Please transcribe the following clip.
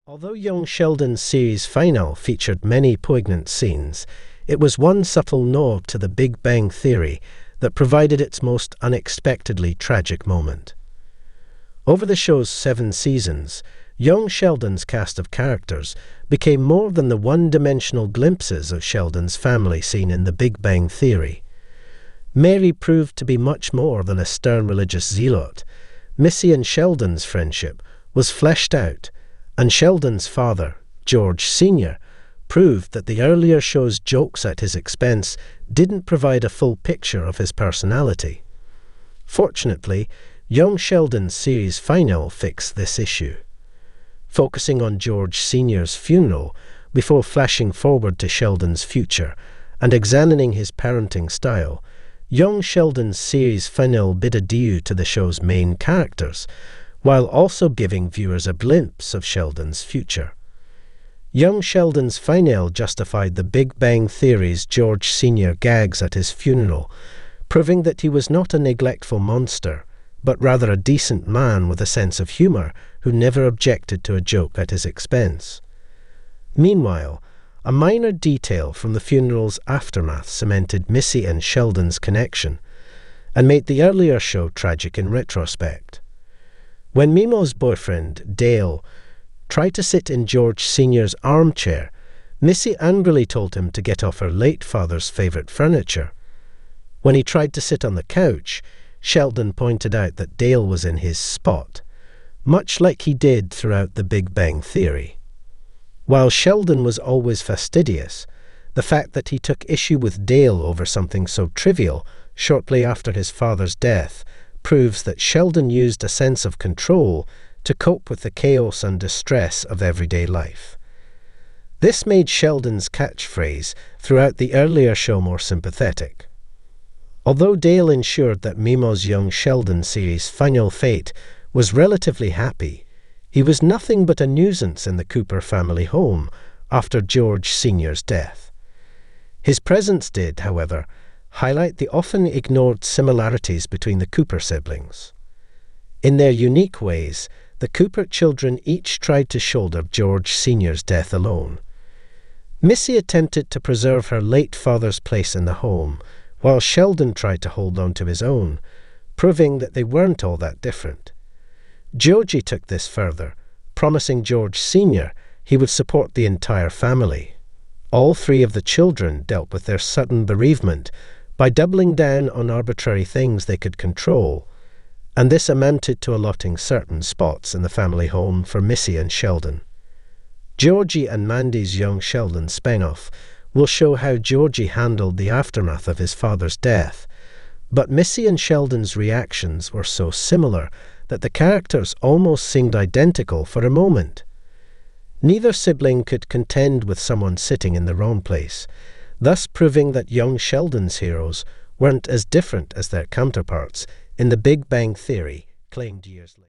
Although young Sheldon's series finale featured many poignant scenes, it was one subtle nod to the Big Bang Theory that provided its most unexpectedly tragic moment. Over the show's 7 seasons, young Sheldon's cast of characters became more than the one-dimensional glimpses of Sheldon's family seen in the Big Bang Theory. Mary proved to be much more than a stern religious zealot. Missy and Sheldon's friendship was fleshed out, and Sheldon's father, George Sr., proved that the earlier show's jokes at his expense didn't provide a full picture of his personality. Fortunately, young Sheldon's series finale fixed this issue. Focusing on George Sr.'s funeral before flashing forward to Sheldon's future and examining his parenting style, young Sheldon's series finale bid adieu to the show's main characters, while also giving viewers a glimpse of Sheldon's future. Young Sheldon's finale justified the Big Bang Theory's George Sr. gags at his funeral, proving that he was not a neglectful monster, but rather a decent man with a sense of humor who never objected to a joke at his expense. Meanwhile, a minor detail from the funeral's aftermath cemented Missy and Sheldon's connection and made the earlier show tragic in retrospect. When Mimo's boyfriend, Dale, tried to sit in George Sr.'s armchair, Missy angrily told him to get off her late father's favorite furniture. When he tried to sit on the couch, Sheldon pointed out that Dale was in his spot, much like he did throughout the Big Bang Theory. While Sheldon was always fastidious, the fact that he took issue with Dale over something so trivial shortly after his father's death proves that Sheldon used a sense of control to cope with the chaos and distress of everyday life. This made Sheldon's catchphrase throughout the earlier show more sympathetic. Although Dale ensured that Mimo's young Sheldon series' final fate was relatively happy, he was nothing but a nuisance in the Cooper family home after George Sr.'s death. His presence did, however, highlight the often ignored similarities between the Cooper siblings. In their unique ways, the Cooper children each tried to shoulder George Sr.'s death alone. Missy attempted to preserve her late father's place in the home, while Sheldon tried to hold on to his own, proving that they weren't all that different. Georgie took this further, promising George Sr. he would support the entire family. All 3 of the children dealt with their sudden bereavement by doubling down on arbitrary things they could control, and this amounted to allotting certain spots in the family home for Missy and Sheldon. Georgie and Mandy's young Sheldon spin-off will show how Georgie handled the aftermath of his father's death, but Missy and Sheldon's reactions were so similar that the characters almost seemed identical for a moment. Neither sibling could contend with someone sitting in the wrong place, thus proving that young Sheldon's heroes weren't as different as their counterparts in the Big Bang Theory claimed years later.